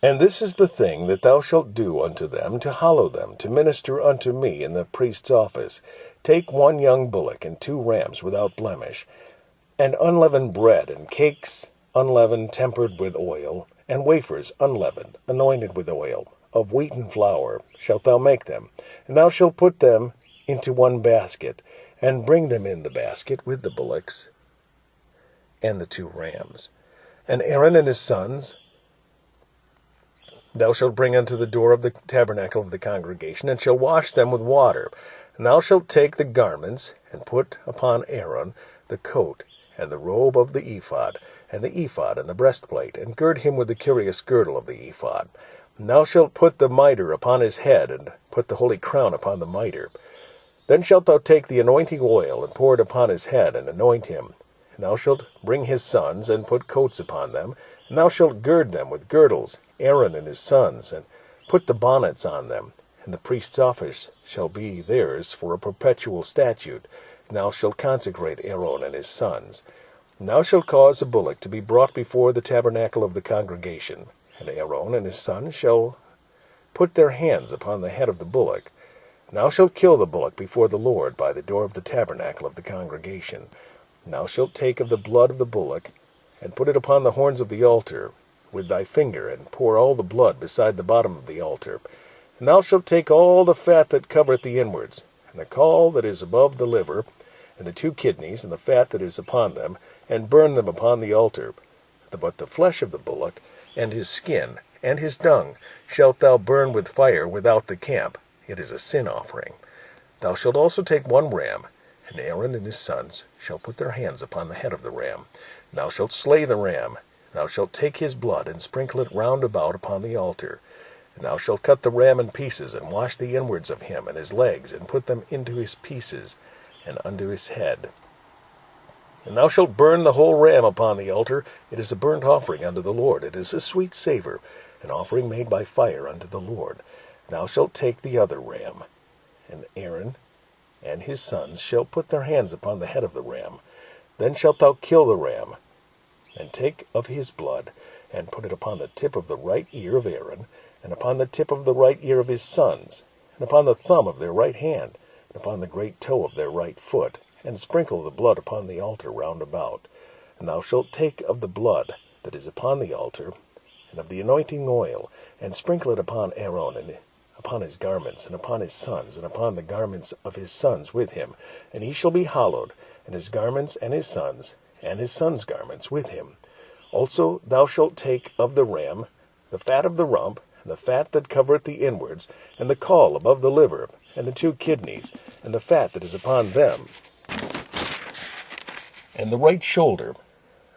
And this is the thing that thou shalt do unto them, to hallow them, to minister unto me in the priest's office. Take 1 young bullock, and 2 rams without blemish, and unleavened bread, and cakes unleavened, tempered with oil, and wafers unleavened, anointed with oil. Of wheaten flour shalt thou make them, and thou shalt put them into 1 basket, and bring them in the basket with the bullocks and the 2 rams. And Aaron and his sons thou shalt bring unto the door of the tabernacle of the congregation, and shalt wash them with water. And thou shalt take the garments, and put upon Aaron the coat, and the robe of the ephod, and the breastplate, and gird him with the curious girdle of the ephod. And thou shalt put the mitre upon his head, and put the holy crown upon the mitre. Then shalt thou take the anointing oil, and pour it upon his head, and anoint him. And thou shalt bring his sons, and put coats upon them, and thou shalt gird them with girdles, Aaron and his sons, and put the bonnets on them. And the priest's office shall be theirs for a perpetual statute. And thou shalt consecrate Aaron and his sons. And thou shalt cause a bullock to be brought before the tabernacle of the congregation. And Aaron and his sons shall put their hands upon the head of the bullock. And thou shalt kill the bullock before the Lord by the door of the tabernacle of the congregation. And thou shalt take of the blood of the bullock, and put it upon the horns of the altar with thy finger, and pour all the blood beside the bottom of the altar. And thou shalt take all the fat that covereth the inwards, and the caul that is above the liver, and the 2 kidneys, and the fat that is upon them, and burn them upon the altar. But the flesh of the bullock, and his skin, and his dung, shalt thou burn with fire without the camp. It is a sin offering. Thou shalt also take 1 ram, and Aaron and his sons shall put their hands upon the head of the ram. And thou shalt slay the ram. Thou shalt take his blood, and sprinkle it round about upon the altar. And thou shalt cut the ram in pieces, and wash the inwards of him, and his legs, and put them into his pieces, and unto his head. And thou shalt burn the whole ram upon the altar. It is a burnt offering unto the Lord. It is a sweet savour, an offering made by fire unto the Lord. And thou shalt take the other ram, and Aaron and his sons shall put their hands upon the head of the ram. Then shalt thou kill the ram, and take of his blood, and put it upon the tip of the right ear of Aaron, and upon the tip of the right ear of his sons, and upon the thumb of their right hand, and upon the great toe of their right foot, and sprinkle the blood upon the altar round about. And thou shalt take of the blood that is upon the altar, and of the anointing oil, and sprinkle it upon Aaron, and upon his garments, and upon his sons, and upon the garments of his sons with him. And he shall be hallowed, and his garments, and his sons' garments with him. Also thou shalt take of the ram the fat of the rump, and the fat that covereth the inwards, and the caul above the liver, and the 2 kidneys, and the fat that is upon them, and the right shoulder,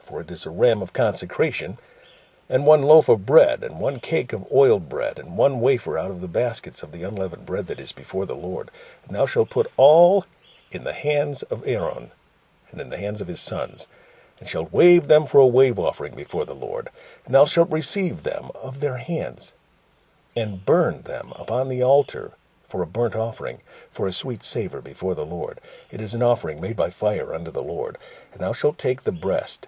for it is a ram of consecration, and 1 loaf of bread, and 1 cake of oiled bread, and 1 wafer out of the baskets of the unleavened bread that is before the Lord. And thou shalt put all in the hands of Aaron, and in the hands of his sons, and shalt wave them for a wave offering before the Lord. And thou shalt receive them of their hands, and burn them upon the altar for a burnt offering, for a sweet savour before the Lord. It is an offering made by fire unto the Lord. And thou shalt take the breast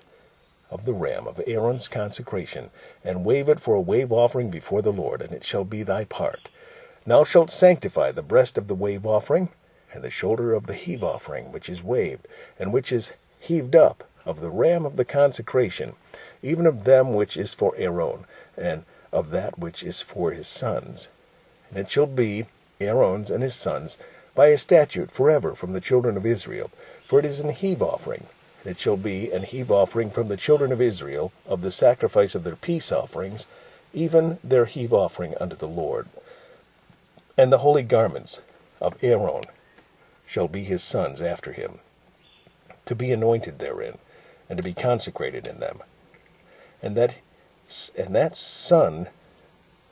of the ram of Aaron's consecration, and wave it for a wave offering before the Lord, and it shall be thy part. And thou shalt sanctify the breast of the wave offering, and the shoulder of the heave offering, which is waved, and which is heaved up, of the ram of the consecration, even of them which is for Aaron, and of that which is for his sons. And it shall be Aaron's and his sons by a statute forever from the children of Israel, for it is an heave offering. And it shall be an heave offering from the children of Israel of the sacrifice of their peace offerings, even their heave offering unto the Lord. And the holy garments of Aaron shall be his sons after him, to be anointed therein, and to be consecrated in them. And that son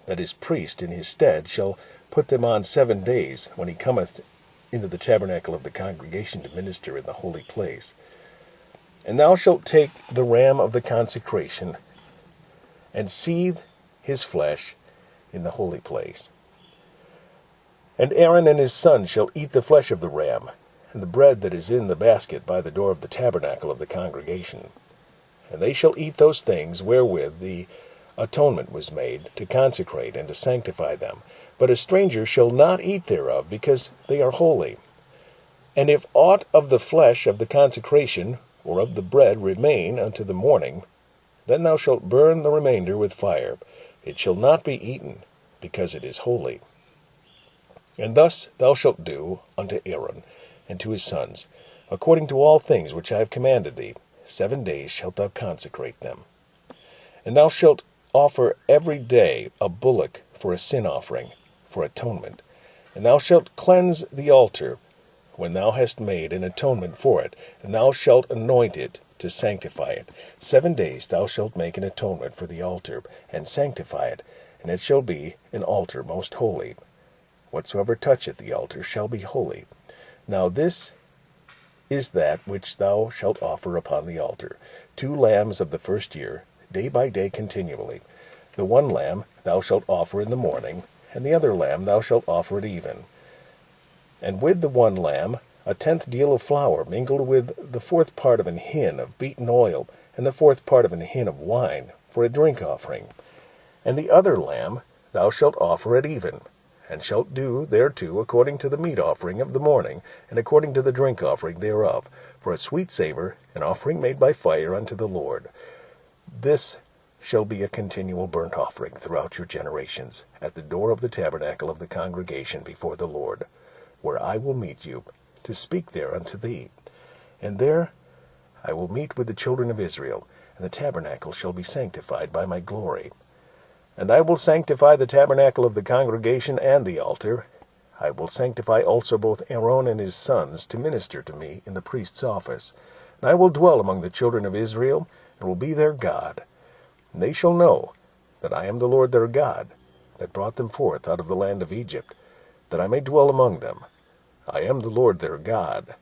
that is priest in his stead shall put them on 7 days, when he cometh into the tabernacle of the congregation to minister in the holy place. And thou shalt take the ram of the consecration, and seethe his flesh in the holy place. And Aaron and his sons shall eat the flesh of the ram, and the bread that is in the basket by the door of the tabernacle of the congregation. And they shall eat those things wherewith the atonement was made to consecrate and to sanctify them. But a stranger shall not eat thereof, because they are holy. And if aught of the flesh of the consecration or of the bread remain unto the morning, then thou shalt burn the remainder with fire. It shall not be eaten, because it is holy. And thus thou shalt do unto Aaron and to his sons, according to all things which I have commanded thee. 7 days shalt thou consecrate them. And thou shalt offer every day a bullock for a sin offering, for atonement. And thou shalt cleanse the altar when thou hast made an atonement for it, and thou shalt anoint it to sanctify it. 7 days thou shalt make an atonement for the altar, and sanctify it, and it shall be an altar most holy. Whatsoever toucheth the altar shall be holy. Now this is that which thou shalt offer upon the altar: 2 lambs of the first year, day by day continually. The one lamb thou shalt offer in the morning, and the other lamb thou shalt offer at even. And with the one lamb 1/10 deal of flour, mingled with the 4th part of an hin of beaten oil, and the 4th part of an hin of wine, for a drink offering. And the other lamb thou shalt offer at even, and shalt do thereto according to the meat offering of the morning, and according to the drink offering thereof, for a sweet savour, an offering made by fire unto the Lord. This shall be a continual burnt offering throughout your generations, at the door of the tabernacle of the congregation before the Lord, where I will meet you, to speak there unto thee. And there I will meet with the children of Israel, and the tabernacle shall be sanctified by my glory. And I will sanctify the tabernacle of the congregation and the altar. I will sanctify also both Aaron and his sons to minister to me in the priest's office. And I will dwell among the children of Israel, and will be their God. And they shall know that I am the Lord their God, that brought them forth out of the land of Egypt, that I may dwell among them. I am the Lord their God.